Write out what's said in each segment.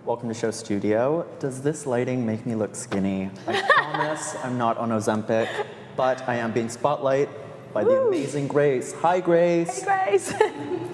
Welcome to Show Studio. Does this lighting make me look skinny? I promise I'm not on Ozempic, but I am being spotlighted by the amazing Grace. Hi, Grace. Hey, Grace.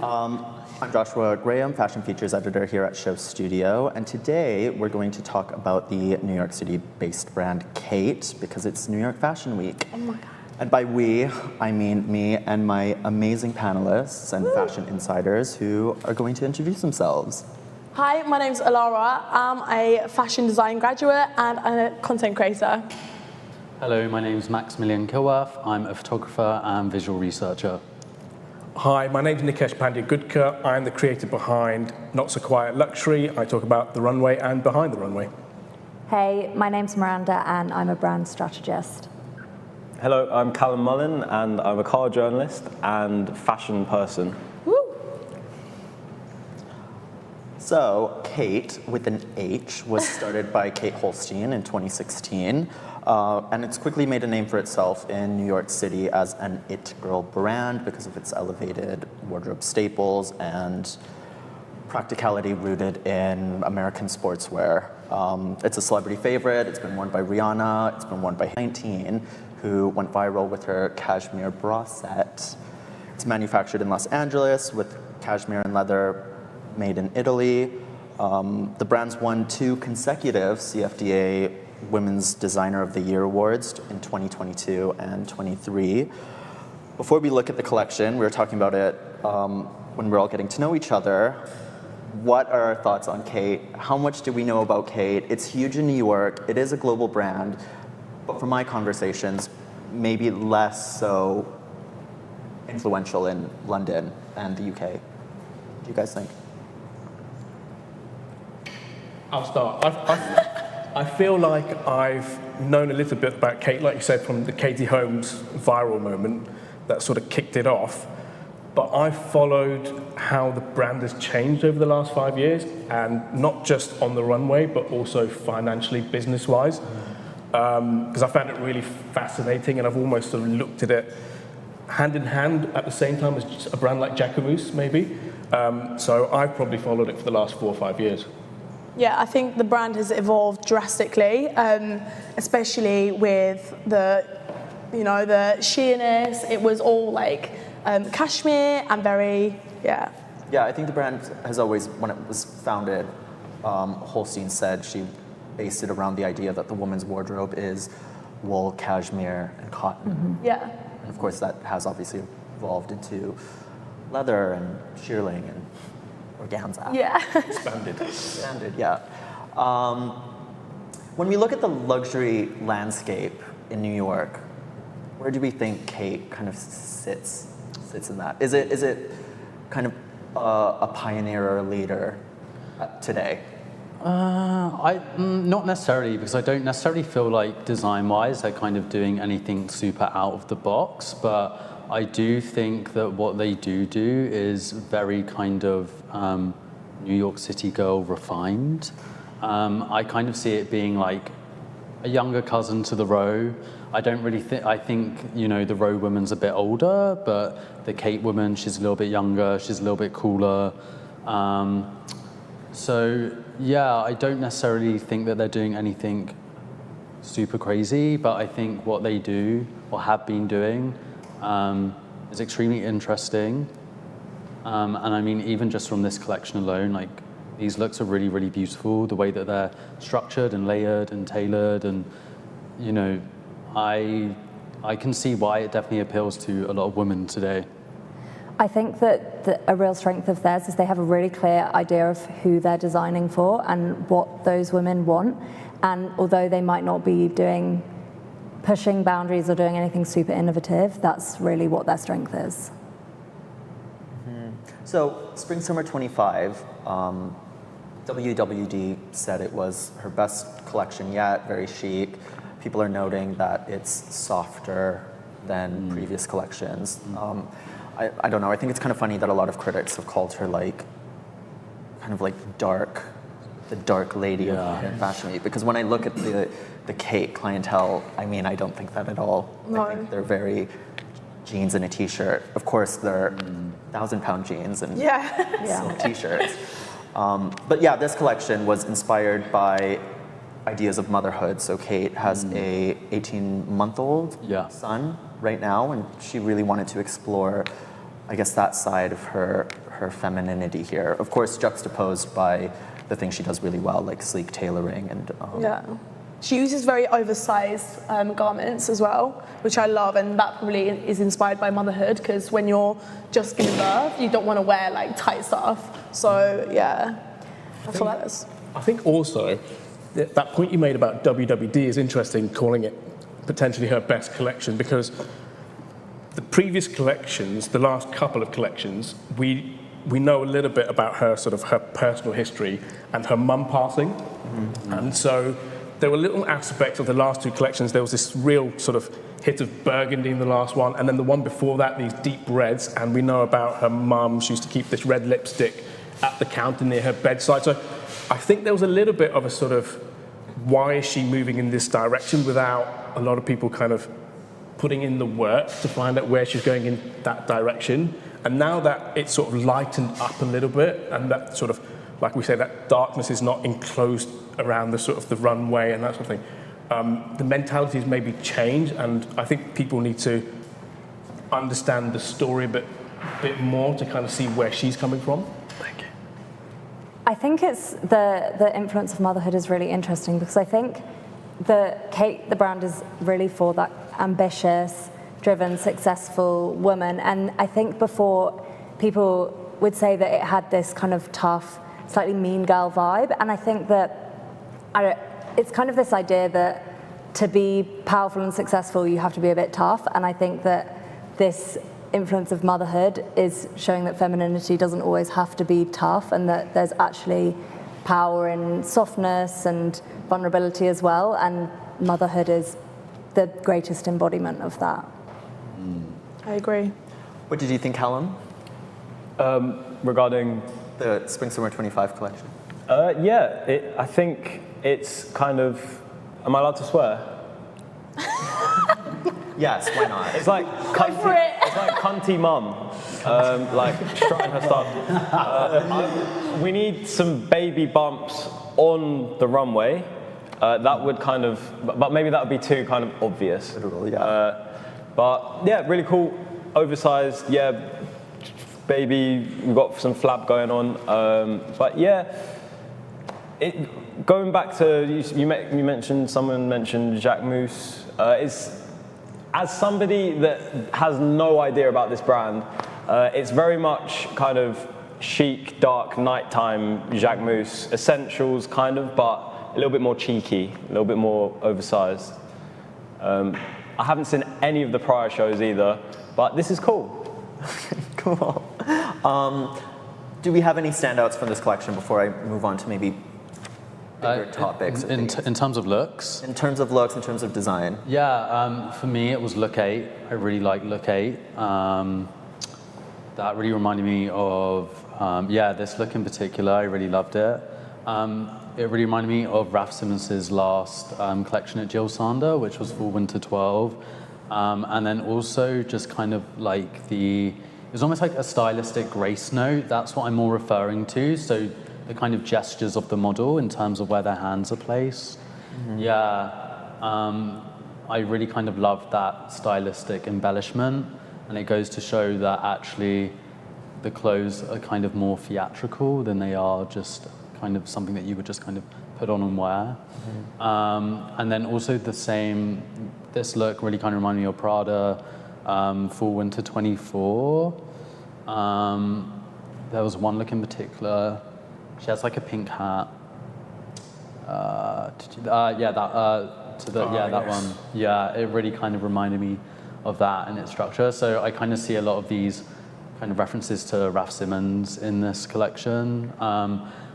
I'm Joshua Graham, fashion features editor here at Show Studio, and today we're going to talk about the New York City-based brand Khaite because it's New York Fashion Week. Oh my God. And by we, I mean me and my amazing panelists and fashion insiders who are going to introduce themselves. Hi, my name's Alara. I'm a fashion design graduate and a content creator. Hello, my name's Maximilian Kilworth. I'm a photographer and visual researcher. Hi, my name's Nikesh Pandya-Gudka. I'm the creator behind Not So Quiet Luxury. I talk about the runway and behind the runway. Hey, my name's Miranda and I'm a brand strategist. Hello, I'm Callum Mullin and I'm a car journalist and fashion person. Woo. So, Khaite, with an H, was started by Catherine Holstein in 2016, and it's quickly made a name for itself in New York City as an it girl brand because of its elevated wardrobe staples and practicality rooted in American sportswear. It's a celebrity favorite. It's been worn by Rihanna. It's been worn by 19, who went viral with her cashmere bra set. It's manufactured in Los Angeles with cashmere and leather made in Italy. The brand's won 2 consecutive CFDA Women's Designer of the Year awards in 2022 and 23. Before we look at the collection, we were talking about it when we were all getting to know each other. What are our thoughts on Khaite? How much do we know about Khaite? It's huge in New York. It is a global brand. But from my conversations, maybe less so influential in London and the UK. What do you guys think? I'll start. I feel like I've known a little bit about Khaite, like you said, from the Katie Holmes viral moment that sort of kicked it off. But I've followed how the brand has changed over the last 5 years, and not just on the runway, but also financially, business-wise. Because I found it really fascinating, and I've almost sort of looked at it hand in hand at the same time as a brand like Jacquemus, maybe. So I've probably followed it for the last 4 or 5 years. Yeah, I think the brand has evolved drastically, especially with the sheerness. It was all like cashmere and very, yeah. Yeah, I think the brand has always, when it was founded, Holstein said she based it around the idea that the woman's wardrobe is wool, cashmere, and cotton. Mm-hmm. Yeah. And of course, that has obviously evolved into leather and shearling and organza. Yeah. Expanded, yeah. When we look at the luxury landscape in New York, where do we think Khaite kind of sits in that? Is it kind of a pioneer or a leader today? Not necessarily, because I don't necessarily feel like design-wise they're kind of doing anything super out of the box, but I do think that what they do is very kind of New York City girl refined. I kind of see it being like a younger cousin to the Row. I don't really think, I think, you know, the Row woman's a bit older, but the Khaite woman, she's a little bit younger, she's a little bit cooler. So, yeah, I don't necessarily think that they're doing anything super crazy, but I think what they do, or have been doing, is extremely interesting. And I mean, even just from this collection alone, like, these looks are really, really beautiful, the way that they're structured and layered and tailored, and, you know, I can see why it definitely appeals to a lot of women today. I think that a real strength of theirs is they have a really clear idea of who they're designing for and what those women want. And although they might not be pushing boundaries or doing anything super innovative, that's really what their strength is. Mm-hmm. So, Spring Summer 25, WWD said it was her best collection yet, very chic. People are noting that it's softer than previous collections. I don't know, I think it's kind of funny that a lot of critics have called her like, kind of like the dark lady of Fashion Week, because when I look at the Khaite clientele, I mean, I don't think that at all. No. I think they're very jeans and a t-shirt. Of course, they're 1,000-pound jeans and silk t-shirts. But yeah, this collection was inspired by ideas of motherhood. So Kate has a 18-month-old son right now, and she really wanted to explore, I guess, that side of her femininity here. Of course, juxtaposed by the things she does really well, like sleek tailoring and She uses very oversized garments as well, which I love, and that probably is inspired by motherhood, because when you're just giving birth, you don't want to wear like tight stuff. So yeah, I feel like this. I think also that point you made about WWD is interesting, calling it potentially her best collection, because the previous collections, the last couple of collections, we know a little bit about her sort of her personal history and her mum passing, and so there were little aspects of the last two collections. There was this real sort of hit of burgundy in the last one, and then the one before that, these deep reds, and we know about her mum. She used to keep this red lipstick at the counter near her bedside. So I think there was a little bit of a sort of, why is she moving in this direction, without a lot of people kind of putting in the work to find out where she's going in that direction. And now that it's sort of lightened up a little bit, and that sort of, like we say, that darkness is not enclosed around the sort of the runway and that sort of thing, the mentalities maybe change, and I think people need to understand the story a bit more to kind of see where she's coming from. Thank you. I think it's the influence of motherhood is really interesting, because I think Kate, the brand, is really for that ambitious, driven, successful woman. And I think before, people would say that it had this kind of tough, slightly mean girl vibe. And I think that it's kind of this idea that to be powerful and successful, you have to be a bit tough. And I think that this influence of motherhood is showing that femininity doesn't always have to be tough, and that there's actually power in softness and vulnerability as well. And motherhood is the greatest embodiment of that. I agree. What did you think, Callum? Regarding The Spring/Summer 25 collection? I think it's kind of, am I allowed to swear? Yes, why not? It's like cunty mum, like strutting her stuff. We need some baby bumps on the runway. That would kind of, but maybe that would be too kind of obvious. Literal, yeah. But yeah, really cool, oversized, baby, we've got some flab going on. But yeah, going back to, someone mentioned Jacques Mousse. As somebody that has no idea about this brand, it's very much kind of chic, dark, nighttime Jacques Mousse, essentials kind of, but a little bit more cheeky, a little bit more oversized. I haven't seen any of the prior shows either, but this is cool. Cool. Do we have any standouts from this collection before I move on to maybe bigger topics? In terms of looks? In terms of looks, in terms of design? Yeah, for me it was look 8. I really like look 8. That really reminded me of, this look in particular, I really loved it. It really reminded me of Raf Simons's last collection at Jill Sander, which was Fall Winter 12. And then also just kind of like it was almost like a stylistic grace note. That's what I'm more referring to. So the kind of gestures of the model in terms of where their hands are placed. Mm-hmm. I really kind of loved that stylistic embellishment. And it goes to show that actually the clothes are kind of more theatrical than they are just kind of something that you would just kind of put on and wear. Mm-hmm. And then also this look really kind of reminded me of Prada, Fall Winter 24. There was one look in particular. She has like a pink hat. That one. Yeah, it really kind of reminded me of that in its structure. So I kind of see a lot of these kind of references to Raf Simons in this collection.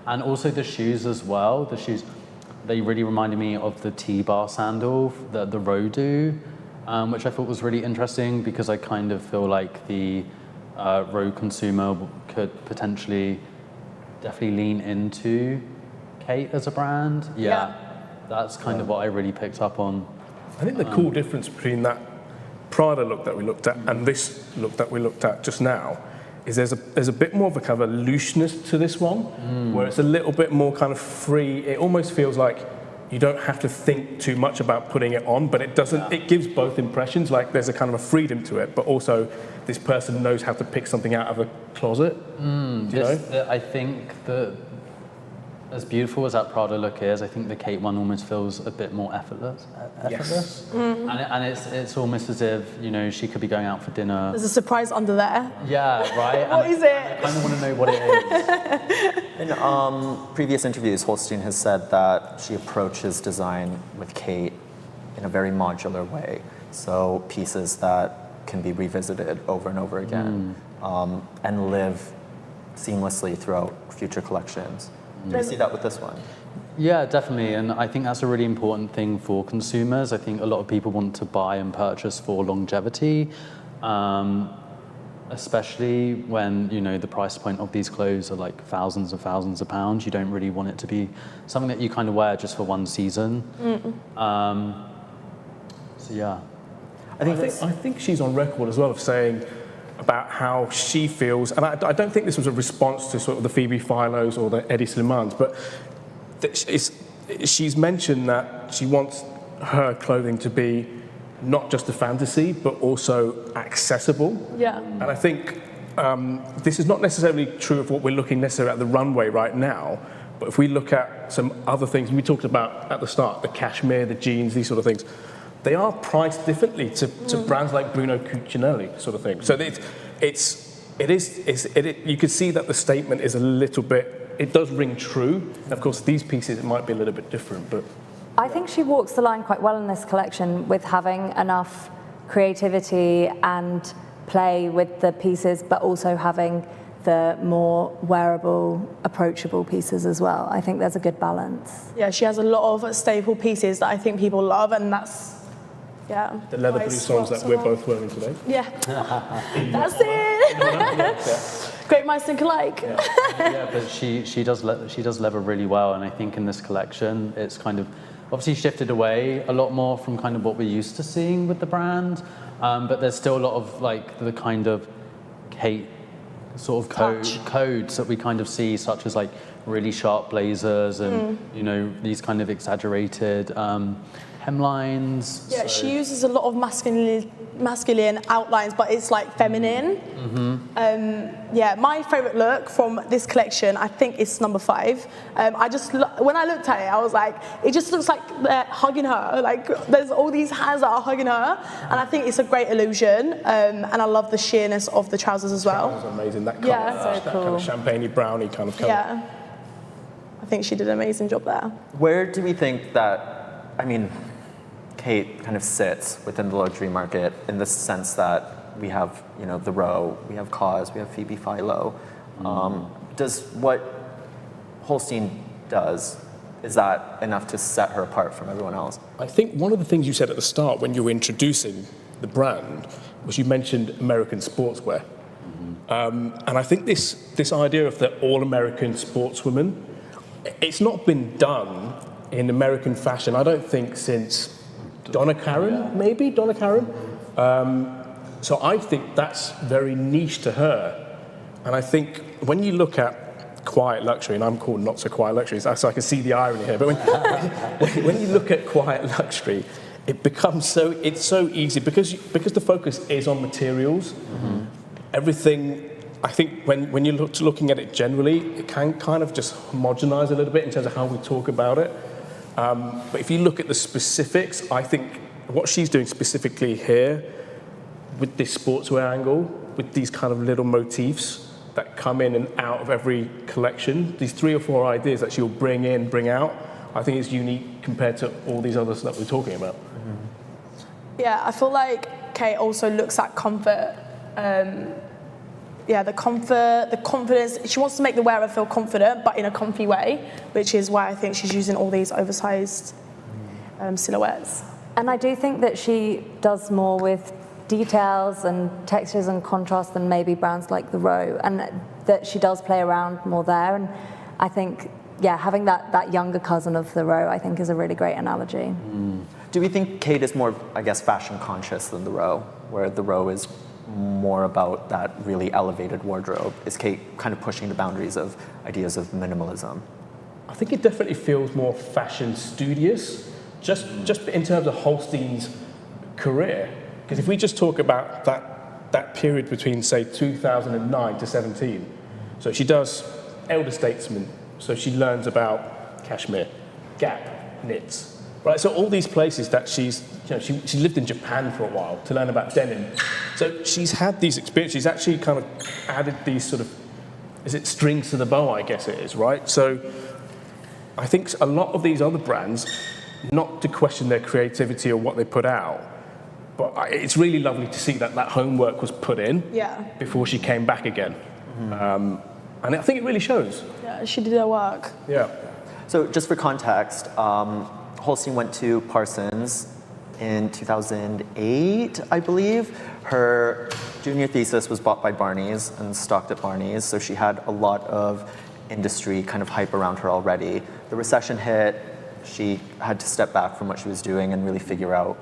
And also the shoes as well. The shoes, they really reminded me of the T-bar sandal, the Rodoo, which I thought was really interesting because I kind of feel like the road consumer could potentially definitely lean into Kate as a brand. Yeah. That's kind of what I really picked up on. I think the cool difference between that Prada look that we looked at and this look that we looked at just now is there's a bit more of a kind of a looseness to this one, where it's a little bit more kind of free. It almost feels like you don't have to think too much about putting it on, but it doesn't. It gives both impressions. Like there's a kind of a freedom to it, but also this person knows how to pick something out of a closet. I think that as beautiful as that Prada look is, I think the Kate one almost feels a bit more effortless. Yes. And it's almost as if, she could be going out for dinner. There's a surprise under there. Yeah, right? What is it? I kind of want to know what it is. In previous interviews, Holstein has said that she approaches design with Kate in a very modular way. So pieces that can be revisited over and over again and live seamlessly throughout future collections. Do you see that with this one? Yeah, definitely. And I think that's a really important thing for consumers. I think a lot of people want to buy and purchase for longevity, especially when, the price point of these clothes are like thousands and thousands of pounds. You don't really want it to be something that you kind of wear just for one season. So, yeah. I think she's on record as well of saying about how she feels, and I don't think this was a response to sort of the Phoebe Philos or the Eddie Slimans, but she's mentioned that she wants her clothing to be not just a fantasy, but also accessible. Yeah. And I think this is not necessarily true of what we're looking necessarily at the runway right now, but if we look at some other things, we talked about at the start, the cashmere, the jeans, these sort of things, they are priced differently to brands like Bruno Cucinelli sort of thing. So you could see that the statement is a little bit, it does ring true. Of course, these pieces, it might be a little bit different, but. I think she walks the line quite well in this collection with having enough creativity and play with the pieces, but also having the more wearable, approachable pieces as well. I think there's a good balance. Yeah, she has a lot of staple pieces that I think people love, and that's, yeah. The leather bloussons that we're both wearing today. Yeah. That's it. Great minds think alike. Yeah, but she does leather really well, and I think in this collection, it's kind of obviously shifted away a lot more from kind of what we're used to seeing with the brand, but there's still a lot of like the kind of Kate sort of codes that we kind of see, such as like really sharp blazers and these kind of exaggerated hemlines. Yeah, she uses a lot of masculine outlines, but it's like feminine. Yeah, my favorite look from this collection, I think, is number 5. When I looked at it, I was like, it just looks like they're hugging her. Like there's all these hands that are hugging her, and I think it's a great illusion. And I love the sheerness of the trousers as well. Trousers are amazing. That colour, Yeah, that kind of champagne-y, browny kind of colour. Yeah, I think she did an amazing job there. Where do we think that, Kate kind of sits within the luxury market in the sense that we have, the Row, we have Cause, we have Phoebe Philo. Does what Holstein does, is that enough to set her apart from everyone else? I think one of the things you said at the start when you were introducing the brand was you mentioned American sportswear. And I think this idea of the all-American sportswoman, it's not been done in American fashion, I don't think, since Donna Karan, maybe? Donna Karan? So I think that's very niche to her. And I think when you look at quiet luxury, and I'm called not so quiet luxury, so I can see the irony here, but when you look at quiet luxury, it becomes it's so easy because the focus is on materials. Everything, I think when you're looking at it generally, it can kind of just homogenize a little bit in terms of how we talk about it. But if you look at the specifics, I think what she's doing specifically here with this sportswear angle, with these kind of little motifs that come in and out of every collection, these 3 or 4 ideas that she'll bring in, bring out, I think is unique compared to all these others that we're talking about. Yeah, I feel like Kate also looks at comfort. The comfort, the confidence. She wants to make the wearer feel confident, but in a comfy way, which is why I think she's using all these oversized silhouettes. And I do think that she does more with details and textures and contrast than maybe brands like the Row, and that she does play around more there. And I think, having that younger cousin of the Row, I think, is a really great analogy. Do we think Kate is more, fashion conscious than the Row, where the Row is more about that really elevated wardrobe? Is Kate kind of pushing the boundaries of ideas of minimalism? I think it definitely feels more fashion studious, just in terms of Holstein's career. Because if we just talk about that period between, say, 2009 to 17, so she does Elder Statesman, so she learns about cashmere, Gap, knits, right? So all these places that she lived in Japan for a while to learn about denim. So she's had these experiences. She's actually kind of added these sort of, is it strings to the bow, I guess it is, right? So I think a lot of these other brands, not to question their creativity or what they put out, but it's really lovely to see that homework was put in before she came back again. And I think it really shows. Yeah, she did her work. Yeah. So just for context, Holstein went to Parsons in 2008, I believe. Her junior thesis was bought by Barney's and stocked at Barney's, so she had a lot of industry kind of hype around her already. The recession hit, she had to step back from what she was doing and really figure out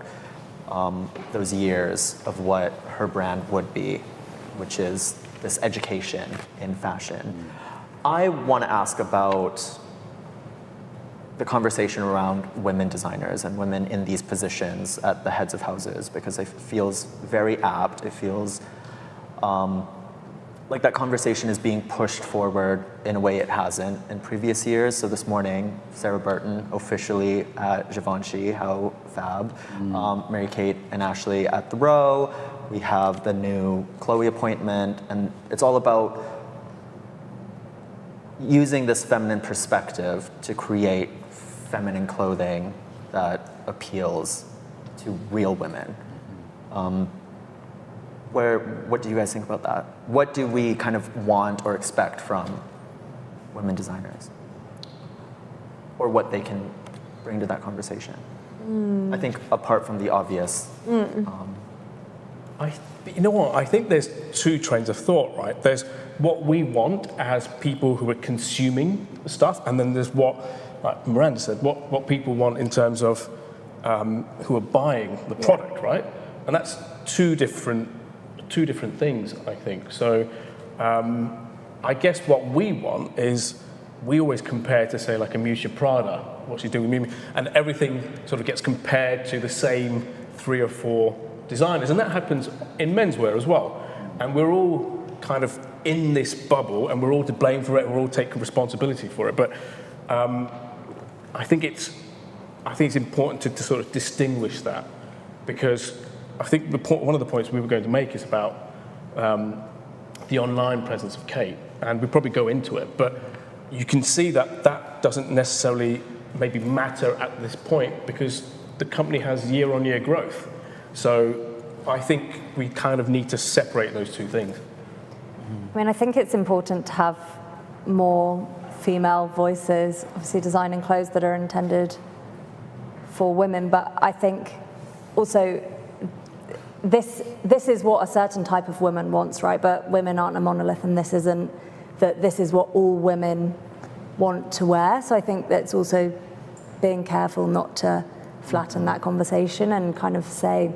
those years of what her brand would be, which is this education in fashion. I want to ask about the conversation around women designers and women in these positions at the heads of houses, because it feels very apt. It feels like that conversation is being pushed forward in a way it hasn't in previous years. So this morning, Sarah Burton officially at Givenchy, how fab. Mary-Kate and Ashley at the Row. We have the new Chloe appointment, and it's all about using this feminine perspective to create feminine clothing that appeals to real women. What do you guys think about that? What do we kind of want or expect from women designers? Or what they can bring to that conversation? I think apart from the obvious. You know what? I think there's two trains of thought, right? There's what we want as people who are consuming the stuff, and then there's what, like Miranda said, what people want in terms of who are buying the product, right? And that's two different things, I think. So I guess what we want is, we always compare to, say, like a Miuccia Prada, what she's doing with Mimi, and everything sort of gets compared to the same 3 or 4 designers, and that happens in menswear as well. And we're all kind of in this bubble, and we're all to blame for it. We're all taking responsibility for it. But I think it's important to sort of distinguish that, because I think one of the points we were going to make is about the online presence of Kate, and we probably go into it, but you can see that doesn't necessarily maybe matter at this point, because the company has year-on-year growth. So I think we kind of need to separate those two things. I mean, I think it's important to have more female voices, obviously designing clothes that are intended for women, but I think also this is what a certain type of woman wants, right? But women aren't a monolith, and this isn't that this is what all women want to wear. So I think that's also being careful not to flatten that conversation and kind of say,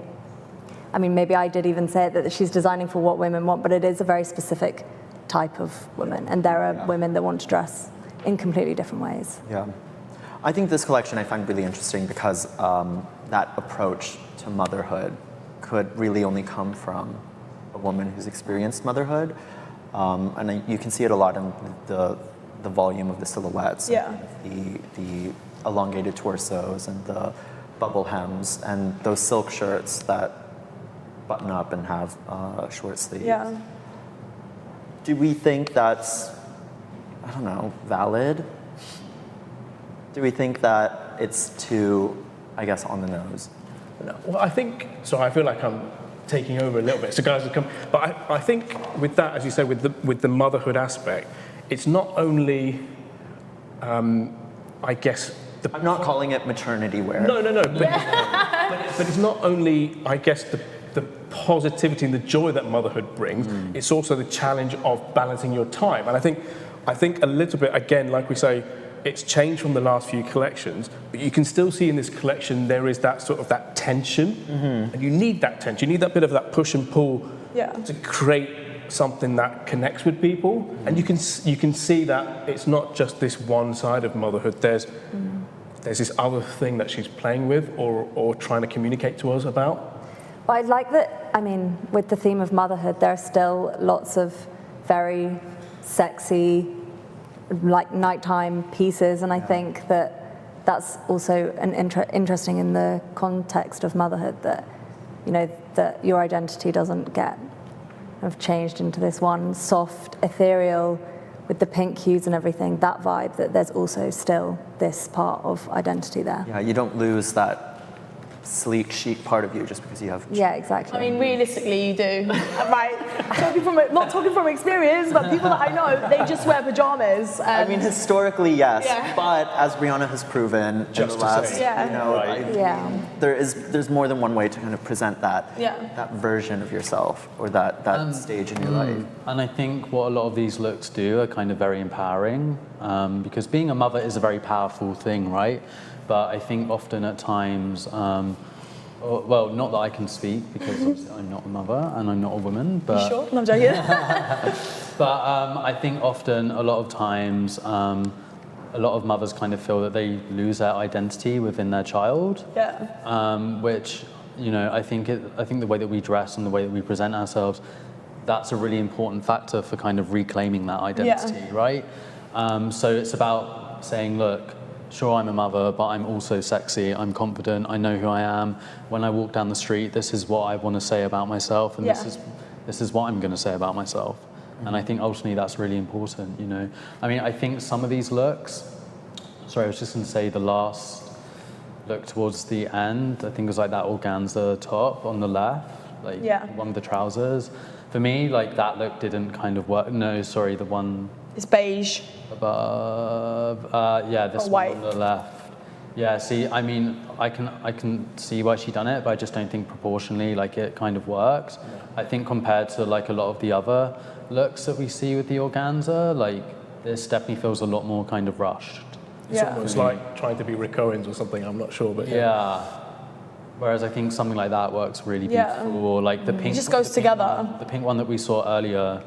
I mean, maybe I did even say it, that she's designing for what women want, but it is a very specific type of woman, and there are women that want to dress in completely different ways. Yeah. I think this collection I find really interesting because that approach to motherhood could really only come from a woman who's experienced motherhood. And you can see it a lot in the volume of the silhouettes. Yeah. The elongated torsos and the bubble hems and those silk shirts that button up and have short sleeves. Yeah. Do we think that's, I don't know, valid? Do we think that it's too, I guess, on the nose? No. Well, I think, so I feel like I'm taking over a little bit, so guys will come, but I think with that, as you say, with the motherhood aspect, it's not only, I guess, I'm not calling it maternity wear. No, but it's not only, I guess, the positivity and the joy that motherhood brings, it's also the challenge of balancing your time. And I think a little bit, again, like we say, it's changed from the last few collections, but you can still see in this collection there is that sort of that tension, and you need that tension. You need that bit of that push and pull to create something that connects with people. And you can see that it's not just this one side of motherhood. There's this other thing that she's playing with or trying to communicate to us about. But I like that, I mean, with the theme of motherhood, there are still lots of very sexy, like nighttime pieces, and I think that that's also an interesting in the context of motherhood, that, you know, that your identity doesn't get kind of changed into this one soft, ethereal, with the pink hues and everything, that vibe, that there's also still this part of identity there. Yeah, you don't lose that sleek, chic part of you just because you have... Yeah, exactly. I mean, realistically, you do. Right? Not talking from experience, but people that I know, they just wear pajamas. I mean, historically, yes, but as Brianna has proven in the last, there's more than one way to kind of present that version of yourself or that stage in your life. And I think what a lot of these looks do are kind of very empowering, because being a mother is a very powerful thing, right? But I think often at times, well, not that I can speak because obviously I'm not a mother and I'm not a woman, but... You sure? No, I'm joking. But I think often, a lot of times, a lot of mothers kind of feel that they lose their identity within their child. Yeah. Which, you know, I think the way that we dress and the way that we present ourselves, that's a really important factor for kind of reclaiming that identity, right? So it's about saying, look, sure, I'm a mother, but I'm also sexy, I'm confident, I know who I am. When I walk down the street, this is what I want to say about myself, and this is what I'm going to say about myself. And I think ultimately that's really important, you know. I mean, I think some of these looks, sorry, I was just going to say the last look towards the end, I think it was like that organza top on the left, like one of the trousers. For me, like that look didn't kind of work. No, sorry, the one... It's beige. Above, this one on the left. Yeah, see, I mean, I can see why she done it, but I just don't think proportionally, like, it kind of works. I think compared to, like, a lot of the other looks that we see with the organza, like, this definitely feels a lot more kind of rushed. It's almost like trying to be Rick Owens or something, I'm not sure, but Whereas I think something like that works really beautiful, or like the pink... It just goes together. The pink one that we saw earlier,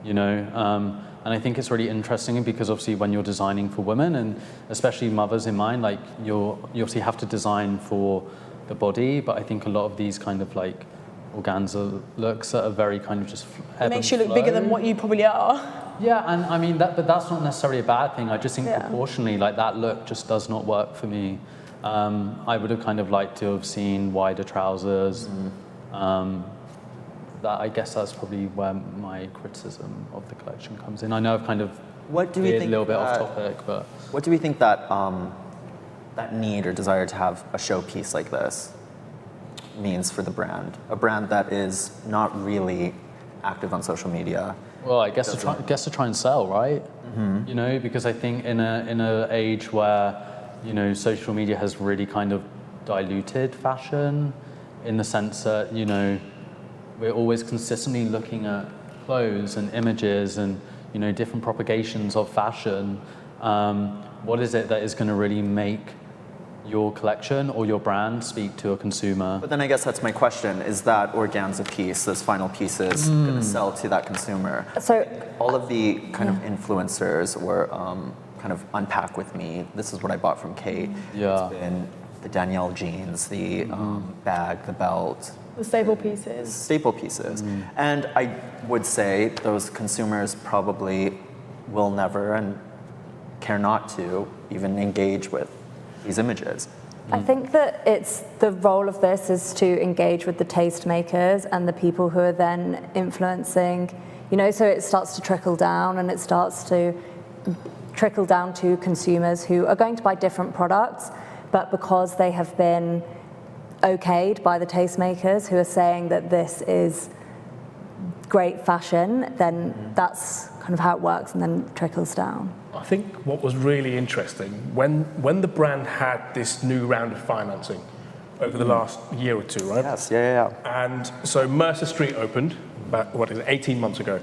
you know, and I think it's really interesting because obviously when you're designing for women, and especially mothers in mind, like you obviously have to design for the body, but I think a lot of these kind of like organza looks that are very kind of just it makes you look bigger than what you probably are. Yeah, and I mean, but that's not necessarily a bad thing. I just think proportionally, like that look just does not work for me. I would have kind of liked to have seen wider trousers. That I guess that's probably where my criticism of the collection comes in. I know I've kind of veered a little bit off topic, but... What do we think that that need or desire to have a showpiece like this means for the brand? A brand that is not really active on social media. Well, I guess to try and sell, right? You know, because I think in a age where, you know, social media has really kind of diluted fashion in the sense that, you know, we're always consistently looking at clothes and images and, you know, different propagations of fashion. What is it that is going to really make your collection or your brand speak to a consumer? But then I guess that's my question. Is that organza piece, those final pieces, going to sell to that consumer? So all of the kind of influencers were kind of unpack with me. This is what I bought from Kate. Yeah. It's been the Danielle jeans, the bag, the belt. The staple pieces. Staple pieces. And I would say those consumers probably will never and care not to even engage with these images. I think that it's the role of this is to engage with the tastemakers and the people who are then influencing, you know, so it starts to trickle down and it starts to trickle down to consumers who are going to buy different products, but because they have been okayed by the tastemakers who are saying that this is great fashion, then that's kind of how it works and then trickles down. I think what was really interesting, when the brand had this new round of financing over the last year or two, right? Yes, yeah. And so Mercer Street opened about, 18 months ago.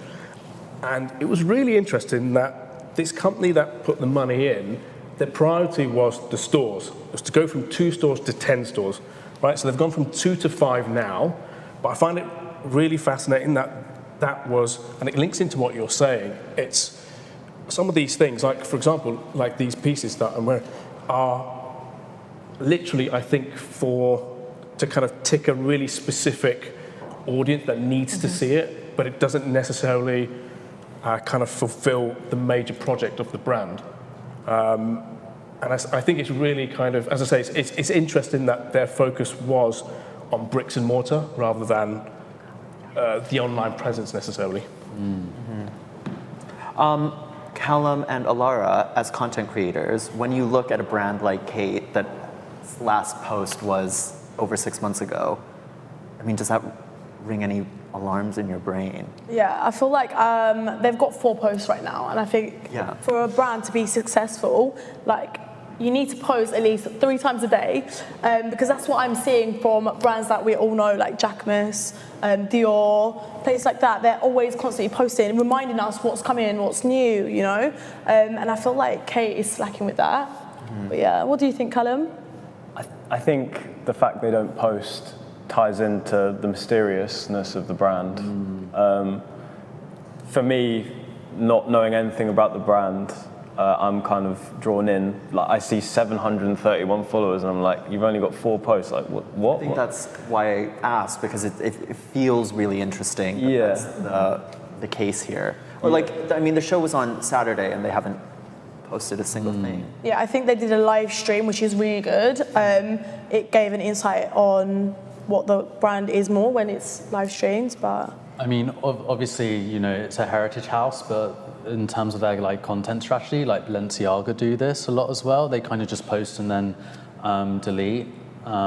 And it was really interesting that this company that put the money in, their priority was the stores. It was to go from 2 stores to 10 stores. Right, so they've gone from 2 to 5 now, but I find it really fascinating that was, and it links into what you're saying, it's some of these things, like for example, like these pieces that I'm wearing are literally, I think, to kind of tick a really specific audience that needs to see it, but it doesn't necessarily kind of fulfill the major project of the brand. And I think it's really kind of, as I say, it's interesting that their focus was on bricks and mortar rather than the online presence necessarily. Callum and Alara, as content creators, when you look at a brand like Kate, that last post was over 6 months ago, I mean, does that ring any alarms in your brain? Yeah, I feel like they've got 4 posts right now, and I think for a brand to be successful, like, you need to post at least 3 times a day, because that's what I'm seeing from brands that we all know, like Jacquemus, Dior, places like that. They're always constantly posting, reminding us what's coming, what's new, you know? And I feel like Kate is slacking with that. But yeah, what do you think, Callum? I think the fact they don't post ties into the mysteriousness of the brand. For me, not knowing anything about the brand, I'm kind of drawn in. Like, I see 731 followers, and I'm like, you've only got 4 posts. Like, what? I think that's why I asked, because it feels really interesting. That that's the case here. Or like, I mean, the show was on Saturday, and they haven't posted a single thing. Yeah, I think they did a live stream, which is really good. It gave an insight on what the brand is more when it's live streams, but... I mean, obviously, you know, it's a heritage house, but in terms of their like content strategy, like Balenciaga do this a lot as well. They kind of just post and then delete,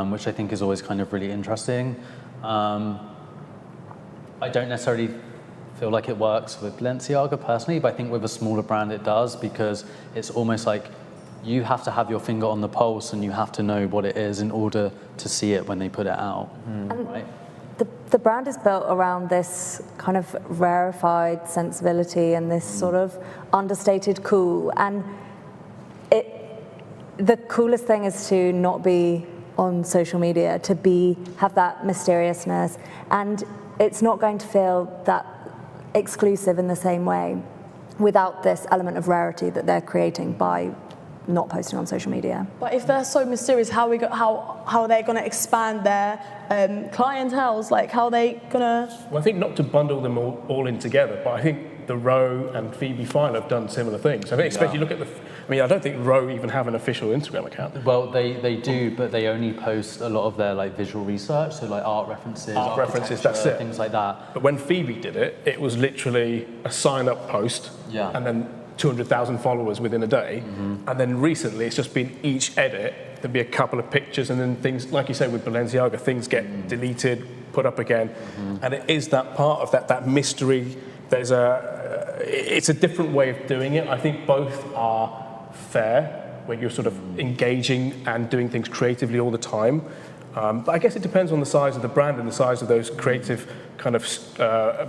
which I think is always kind of really interesting. I don't necessarily feel like it works with Balenciaga personally, but I think with a smaller brand it does, because it's almost like you have to have your finger on the pulse and you have to know what it is in order to see it when they put it out, right? The brand is built around this kind of rarefied sensibility and this sort of understated cool. And the coolest thing is to not be on social media, to have that mysteriousness. And it's not going to feel that exclusive in the same way without this element of rarity that they're creating by not posting on social media. But if they're so mysterious, how are they going to expand their clienteles? Like, how are they going to... Well, I think not to bundle them all in together, but I think the Row and Phoebe Philo have done similar things. I think, especially look at I don't think Row even have an official Instagram account. Well, they do, but they only post a lot of their like visual research, so like art references, that's it. things like that. But when Phoebe did it, it was literally a sign-up post, and then 200,000 followers within a day. And then recently, it's just been each edit, there'd be a couple of pictures, and then things, like you say with Balenciaga, things get deleted, put up again. And it is that part of that mystery. It's a different way of doing it. I think both are fair when you're sort of engaging and doing things creatively all the time. But I guess it depends on the size of the brand and the size of those creative kind of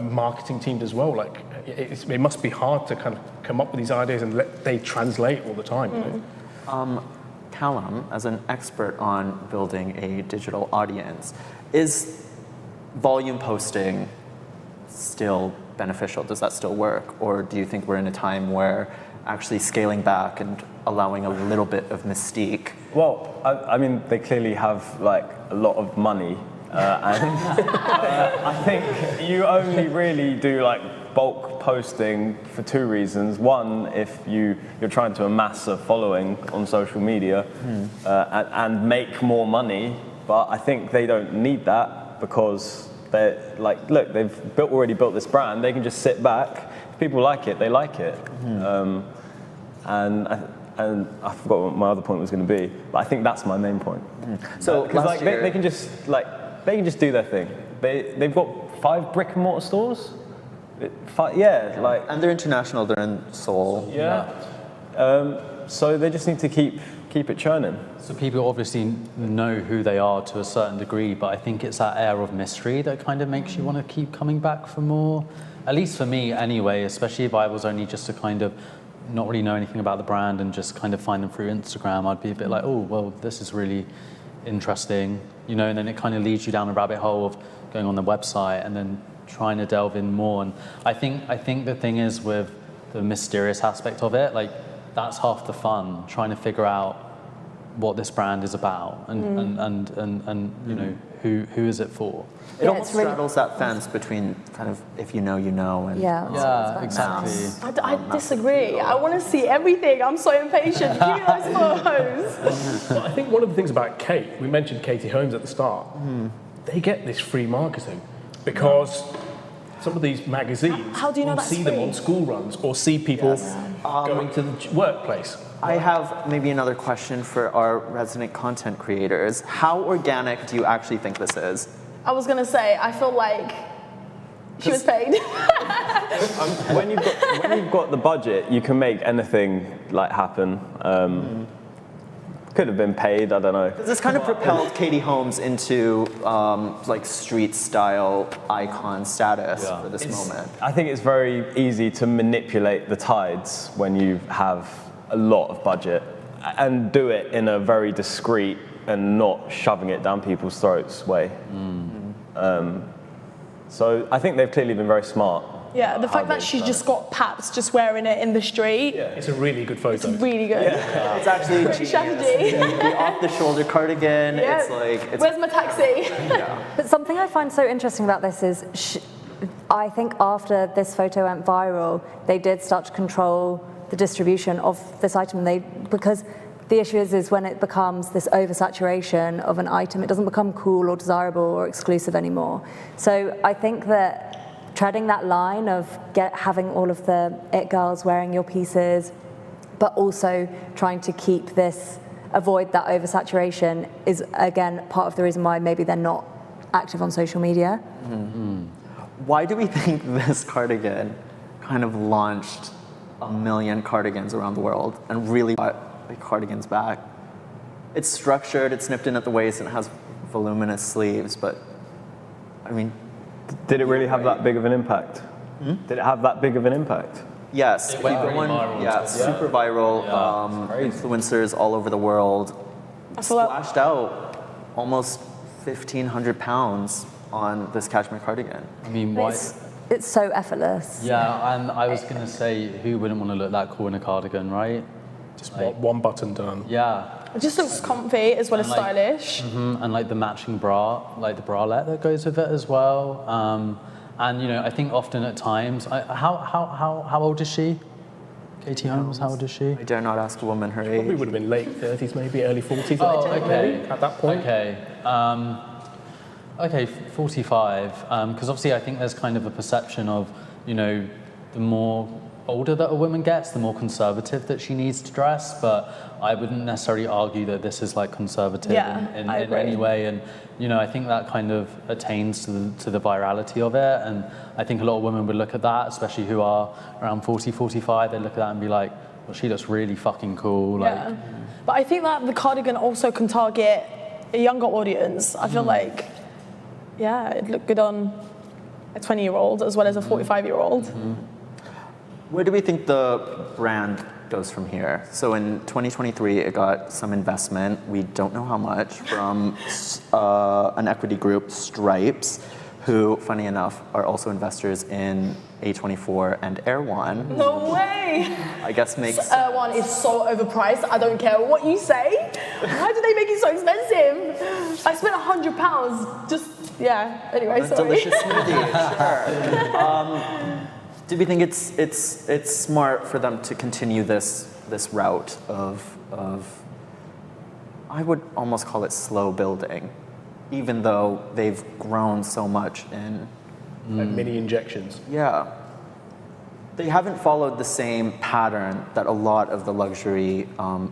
marketing teams as well. Like, it must be hard to kind of come up with these ideas and they translate all the time. Right? Callum, as an expert on building a digital audience, is volume posting still beneficial? Does that still work? Or do you think we're in a time where actually scaling back and allowing a little bit of mystique? Well, I mean, they clearly have like a lot of money, and I think you only really do like bulk posting for 2 reasons. One, if you're trying to amass a following on social media and make more money, but I think they don't need that because they're like, look, they've already built this brand. They can just sit back. If people like it, they like it. And I forgot what my other point was going to be, but I think that's my main point. So because like they can just do their thing. They've got 5 brick and mortar stores. 5, and they're international. They're in Seoul. So they just need to keep it churning. So people obviously know who they are to a certain degree, but I think it's that air of mystery that kind of makes you want to keep coming back for more. At least for me, anyway. Especially if I was only just to kind of not really know anything about the brand and just kind of find them through Instagram, I'd be a bit like, oh, well, this is really interesting, and then it kind of leads you down a rabbit hole of going on the website and then trying to delve in more. And I think the thing is with the mysterious aspect of it, like that's half the fun, trying to figure out what this brand is about and who is it for. It almost straddles that fence between kind of if you know, and Yeah, exactly. I disagree. I want to see everything. I'm so impatient. Give me those photos. Well, I think one of the things about Kate, we mentioned Katie Holmes at the start, they get this free marketing because some of these magazines How do you know will that's see them free? on school runs or see people going to the workplace. I have maybe another question for our resident content creators. How organic do you actually think this is? I was going to say, I feel like she was paid. When you've got the budget, you can make anything like happen. Could have been paid, I don't know. This kind of propelled Katie Holmes into like street style icon status for this moment. I think it's very easy to manipulate the tides when you have a lot of budget and do it in a very discreet and not shoving it down people's throats way. So I think they've clearly been very smart. Yeah, the fact that she just got paps just wearing it in the street. Yeah, it's a really good photo. It's really good. It's actually Great strategy. the off-the-shoulder cardigan. Yeah. It's like Where's my taxi? But something I find so interesting about this is I think after this photo went viral, they did start to control the distribution of this item. Because the issue is when it becomes this oversaturation of an item, it doesn't become cool or desirable or exclusive anymore. So I think that treading that line of having all of the it girls wearing your pieces, but also trying to avoid that oversaturation is, again, part of the reason why maybe they're not active on social media. Why do we think this cardigan kind of launched 1 million cardigans around the world and really brought the cardigans back? It's structured, it's nipped in at the waist, and it has voluminous sleeves, but I mean, Did it really have that big of an impact? Did it have that big of an impact? yes, It went if you go really on- viral. yeah, super viral. It's crazy. Influencers all over the world feel like- splashed out almost 1,500 pounds on this cashmere cardigan. I mean, why? It's so effortless. Yeah, and I was going to say, who wouldn't want to look that cool in a cardigan, right? Just one button done. Yeah. It just looks comfy as well as And, like, stylish. And like the matching bra, like the bralette that goes with it as well. And I think often at times, how old is she? Katie Holmes, how old is she? I dare not ask a woman her Probably age. would have been late 30s, maybe early 40s. Oh, I think, okay. maybe, at that point. Okay, 45. Because obviously I think there's kind of a perception of, the more older that a woman gets, the more conservative that she needs to dress. But I wouldn't necessarily argue that this is like conservative in I agree. any way. And I think that kind of attains to the virality of it. And I think a lot of women would look at that, especially who are around 40, 45. They look at that and be like, well, she looks really fucking cool. Yeah. But I think that the cardigan also can target a younger audience. I feel like, it looked good on a 20-year-old as well as a 45-year-old. Where do we think the brand goes from here? So in 2023, it got some investment. We don't know how much from an equity group, Stripes, who, funny enough, are also investors in A24 and Air One. No way! I guess makes One is so overpriced. I don't care what you say. Why do they make it so expensive? I spent £100 just, anyway, a sorry. delicious smoothie. Sure. Do we think it's smart for them to continue this route of I would almost call it slow building, even though they've grown so much in Like mini injections. Yeah. They haven't followed the same pattern that a lot of the luxury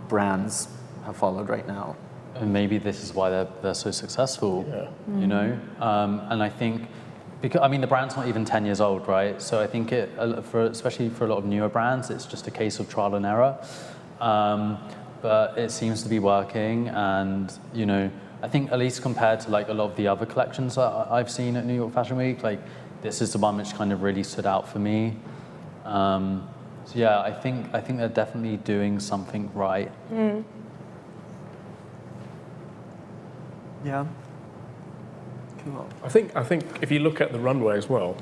brands have followed right now. And maybe this is why they're so successful, And I think, because the brand's not even 10 years old, right? So I think especially for a lot of newer brands, it's just a case of trial and error. But it seems to be working, and I think at least compared to like a lot of the other collections that I've seen at New York Fashion Week, like this is the one which kind of really stood out for me. I think they're definitely doing something right. Yeah. Cool. I think if you look at the runway as well,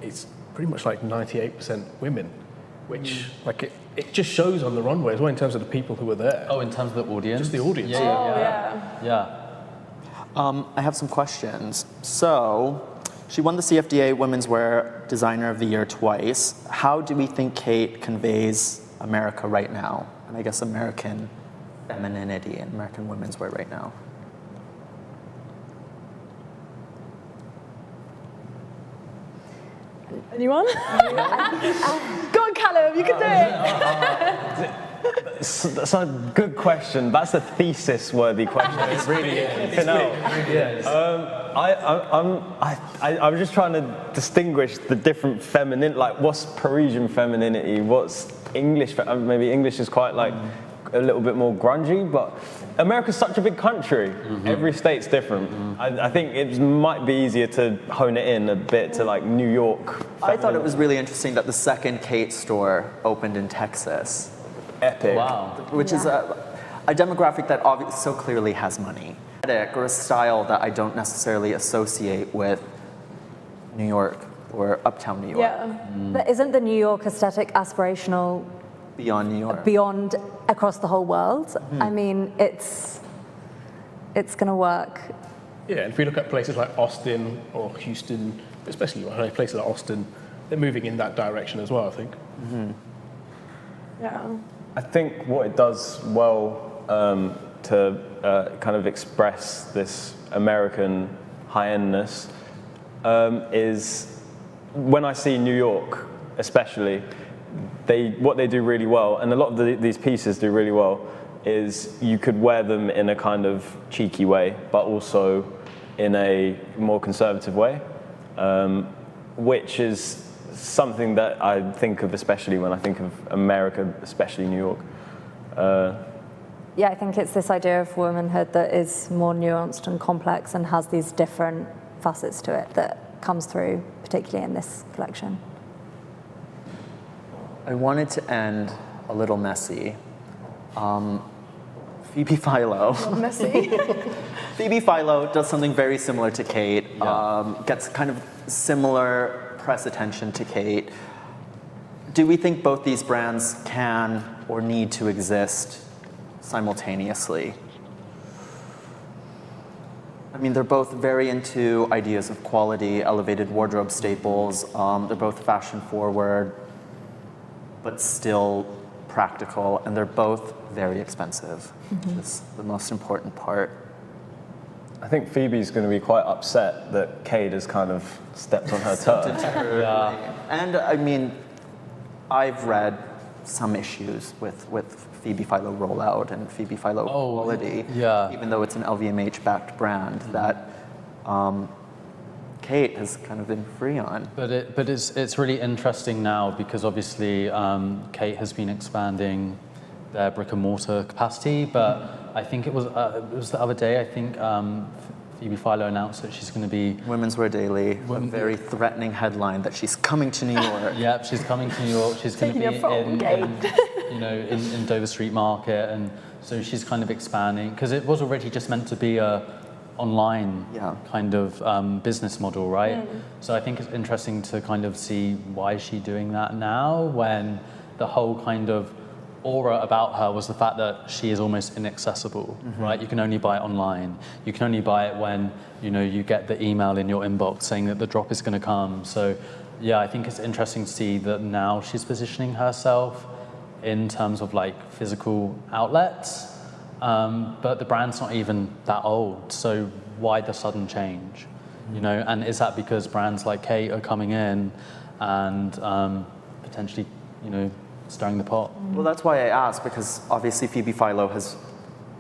it's pretty much like 98% women, which like it just shows on the runway as well in terms of the people who are there. Oh, in terms of the audience? Just the audience. Yeah. I have some questions. So, she won the CFDA Womenswear Designer of the Year twice. How do we think Kate conveys America right now? And I guess American femininity and American womenswear right now? Anyone? Go on, Callum, you can do it. That's a good question. That's a thesis-worthy question. It really is. You know, I was just trying to distinguish the different feminine, like what's Parisian femininity, what's English. Maybe English is quite like a little bit more grungy, but America's such a big country. Every state's different. I think it might be easier to hone it in a bit to like New York. I thought it was really interesting that the second Kate store opened in Texas. Epic. Wow. Which is a demographic that so clearly has money. Or a style that I don't necessarily associate with New York or uptown New York. Yeah. But isn't the New York aesthetic aspirational Beyond New York. beyond across the whole world? I mean, it's going to work. Yeah, and if we look at places like Austin or Houston, especially places like Austin, they're moving in that direction as well, I think. Yeah. I think what it does well to kind of express this American high-endness is when I see New York, especially, what they do really well, and a lot of these pieces do really well, is you could wear them in a kind of cheeky way, but also in a more conservative way, which is something that I think of especially when I think of America, especially New York. Yeah, I think it's this idea of womanhood that is more nuanced and complex and has these different facets to it that comes through, particularly in this collection. I wanted to end a little messy. Phoebe Philo. Messy. Phoebe Philo does something very similar to Kate, gets kind of similar press attention to Kate. Do we think both these brands can or need to exist simultaneously? I mean, they're both very into ideas of quality, elevated wardrobe staples. They're both fashion forward, but still practical, and they're both very expensive, which is the most important part. I think Phoebe's going to be quite upset that Kate has kind of stepped on her toe. And I mean, I've read some issues with Phoebe Philo rollout and Phoebe Philo quality, even though it's an LVMH-backed brand that Kate has kind of been free on. But it's really interesting now because obviously Kate has been expanding their brick and mortar capacity, but I think it was the other day, I think Phoebe Philo announced that she's going to be... Womenswear Daily, a very threatening headline that she's coming to New York. Yep, she's coming to New York. She's going to be in Dover Street Market, and so she's kind of expanding, because it was already just meant to be a online kind of business model, right? So I think it's interesting to kind of see why is she doing that now when the whole kind of aura about her was the fact that she is almost inaccessible, right? You can only buy it online. You can only buy it when, you get the email in your inbox saying that the drop is going to come. So yeah, I think it's interesting to see that now she's positioning herself in terms of like physical outlets, but the brand's not even that old. So why the sudden change? And is that because brands like Kate are coming in and potentially, stirring the pot? Well, that's why I asked, because obviously Phoebe Philo has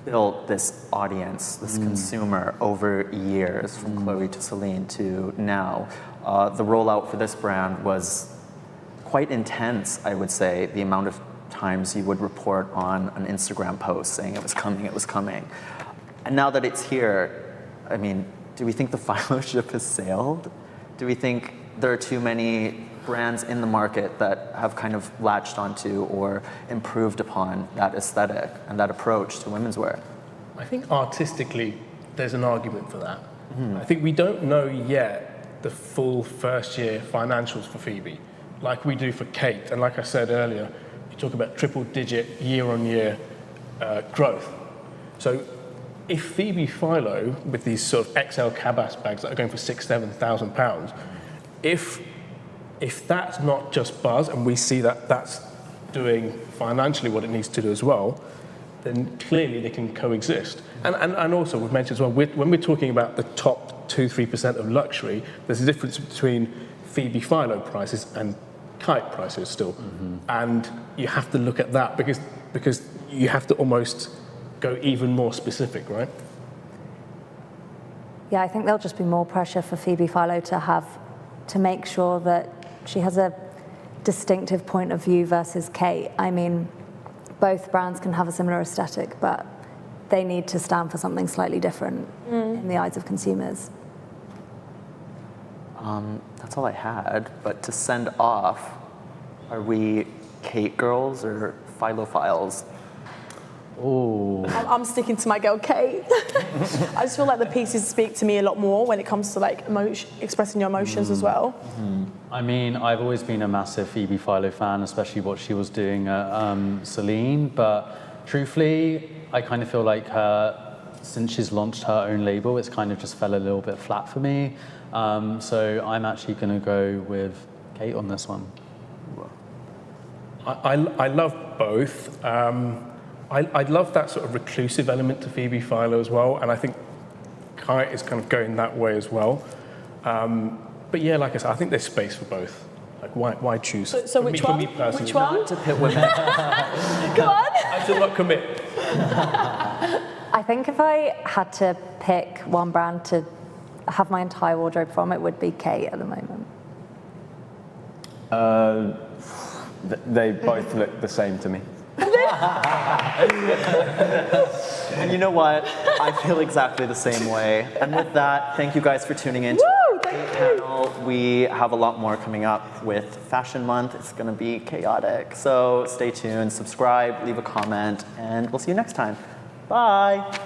built this audience, this consumer over years, from Chloe to Celine to now. The rollout for this brand was quite intense, I would say, the amount of times you would report on an Instagram post saying it was coming. And now that it's here, I mean, do we think the Philo ship has sailed? Do we think there are too many brands in the market that have kind of latched onto or improved upon that aesthetic and that approach to women's wear? I think artistically, there's an argument for that. I think we don't know yet the full first year financials for Phoebe, like we do for Kate. And like I said earlier, you talk about triple-digit year-on-year growth. So if Phoebe Philo, with these sort of XL Cabas bags that are going for £6,000–7,000, if that's not just buzz, and we see that that's doing financially what it needs to do as well, then clearly they can coexist. And also, we've mentioned as well, when we're talking about the top 2–3% of luxury, there's a difference between Phoebe Philo prices and Khaite prices still. And you have to look at that because you have to almost go even more specific, right? Yeah, I think there'll just be more pressure for Phoebe Philo to make sure that she has a distinctive point of view versus Kate. I mean, both brands can have a similar aesthetic, but they need to stand for something slightly different in the eyes of consumers. That's all I had, but to send off, are we Kate girls or Philophiles? Oh, I'm sticking to my girl Kate. I just feel like the pieces speak to me a lot more when it comes to like expressing your emotions as well. I mean, I've always been a massive Phoebe Philo fan, especially what she was doing at Celine. But truthfully, I kind of feel like since she's launched her own label, it's kind of just fell a little bit flat for me. So I'm actually going to go with Kate on this one. I love both. I love that sort of reclusive element to Phoebe Philo as well, and I think Khaite is kind of going that way as well. But yeah, like I said, I think there's space for both. Like, why choose? So which one? Which one? To pit women. Come on. I should not commit. I think if I had to pick one brand to have my entire wardrobe from, it would be Kate at the moment. They both look the same to me. And you know what? I feel exactly the same way. And with that, thank you guys for tuning in to Woo, our thank you. panel. We have a lot more coming up with Fashion Month. It's going to be chaotic. So stay tuned, subscribe, leave a comment, and we'll see you next time. Bye.